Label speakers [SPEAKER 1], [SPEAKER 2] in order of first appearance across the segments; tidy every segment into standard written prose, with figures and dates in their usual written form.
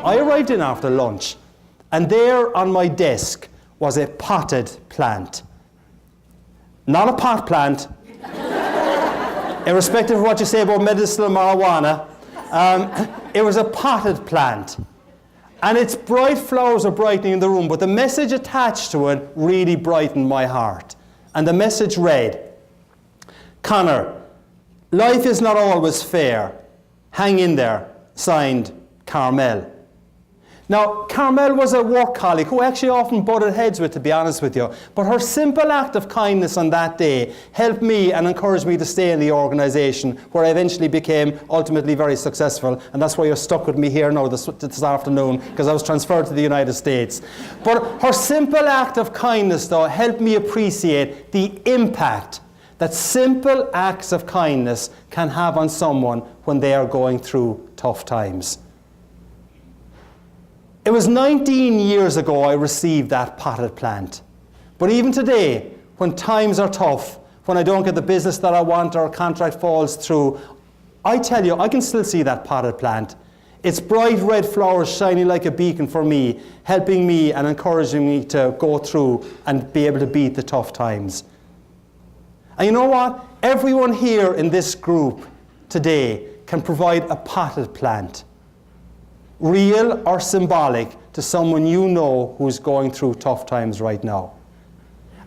[SPEAKER 1] I arrived in after lunch, and there on my desk was a potted plant. Not a pot plant, irrespective of what you say about medicinal marijuana. It was a potted plant. And its bright flowers are brightening the room, but the message attached to it really brightened my heart. And the message read, Conor, life is not always fair. Hang in there. Signed, Carmel. Now, Carmel was a work colleague who I actually often butted heads with, to be honest with you. But her simple act of kindness on that day helped me and encouraged me to stay in the organisation, where I eventually became ultimately very successful. And that's why you're stuck with me here now this afternoon, because I was transferred to the United States. But her simple act of kindness, though, helped me appreciate the impact that simple acts of kindness can have on someone when they are going through tough times. It was 19 years ago I received that potted plant. But even today, when times are tough, when I don't get the business that I want or a contract falls through, I tell you, I can still see that potted plant. Its bright red flowers shining like a beacon for me, helping me and encouraging me to go through and be able to beat the tough times. And you know what? Everyone here in this group today can provide a potted plant, real or symbolic, to someone you know who's going through tough times right now.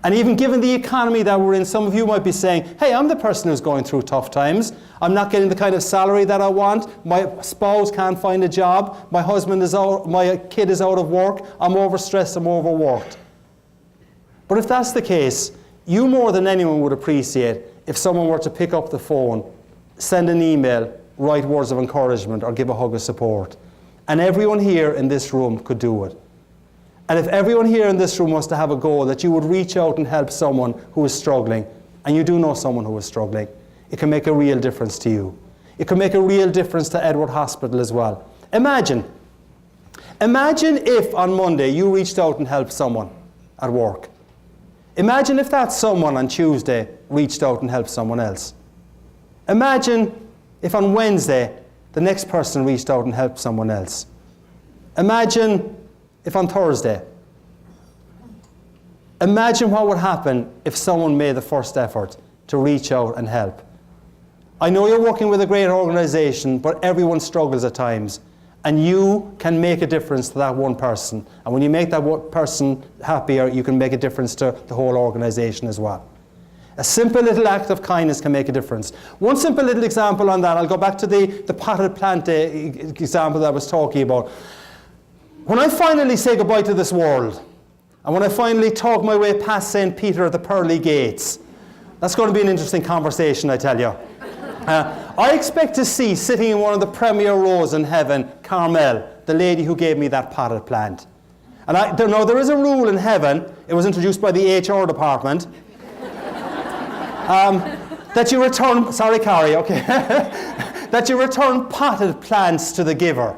[SPEAKER 1] And even given the economy that we're in, some of you might be saying, hey, I'm the person who's going through tough times. I'm not getting the kind of salary that I want. My spouse can't find a job. My husband is out, my kid is out of work. I'm overstressed, I'm overworked. But if that's the case, you more than anyone would appreciate if someone were to pick up the phone, send an email, write words of encouragement, or give a hug of support. And everyone here in this room could do it. And if everyone here in this room was to have a goal that you would reach out and help someone who is struggling, and you do know someone who is struggling, it can make a real difference to you. It can make a real difference to Edward Hospital as well. Imagine if on Monday you reached out and helped someone at work. Imagine if that someone on Tuesday reached out and helped someone else. Imagine if on Wednesday the next person reached out and helped someone else. Imagine if on Thursday. Imagine what would happen if someone made the first effort to reach out and help. I know you're working with a great organisation, but everyone struggles at times. And you can make a difference to that one person. And when you make that one person happier, you can make a difference to the whole organisation as well. A simple little act of kindness can make a difference. One simple little example on that, I'll go back to the potted plant example that I was talking about. When I finally say goodbye to this world, and when I finally talk my way past St. Peter at the pearly gates, that's going to be an interesting conversation, I tell you. I expect to see, sitting in one of the premier rows in heaven, Carmel, the lady who gave me that potted plant. And there is a rule in heaven, it was introduced by the HR department, that you return, sorry Carrie, okay, that you return potted plants to the giver.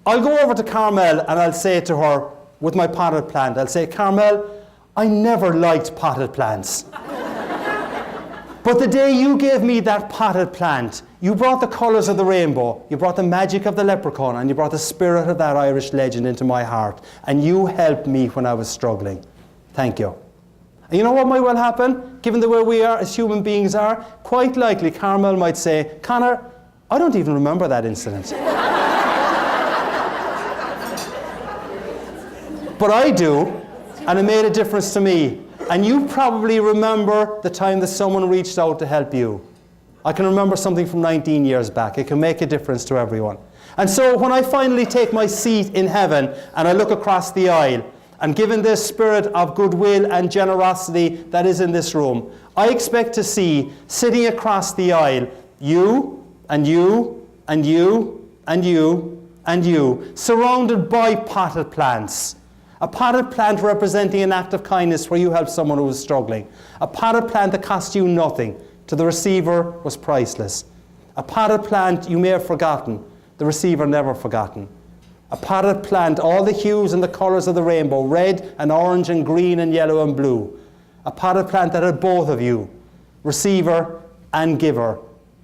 [SPEAKER 1] I'll go over to Carmel and I'll say to her, with my potted plant, I'll say, Carmel, I never liked potted plants. But the day you gave me that potted plant, you brought the colours of the rainbow, you brought the magic of the leprechaun, and you brought the spirit of that Irish legend into my heart. And you helped me when I was struggling. Thank you. And you know what might well happen? Given the way we are as human beings are, quite likely Carmel might say, Conor, I don't even remember that incident. But I do, and it made a difference to me. And you probably remember the time that someone reached out to help you. I can remember something from 19 years back. It can make a difference to everyone. And so when I finally take my seat in heaven and I look across the aisle, and given this spirit of goodwill and generosity that is in this room, I expect to see, sitting across the aisle, you, and you, and you, and you, and you, surrounded by potted plants. A potted plant representing an act of kindness where you helped someone who was struggling. A potted plant that cost you nothing. To the receiver was priceless. A potted plant you may have forgotten. The receiver never forgotten. A potted plant, all the hues and the colours of the rainbow, red and orange and green and yellow and blue. A potted plant that had both of you, receiver and giver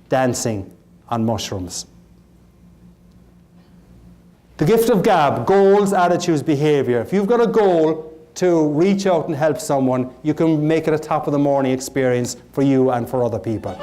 [SPEAKER 1] dancing on mushrooms. The gift of GAB, goals, attitudes, behaviour. If you've got a goal to reach out and help someone, you can make it a top of the morning experience for you and for other people.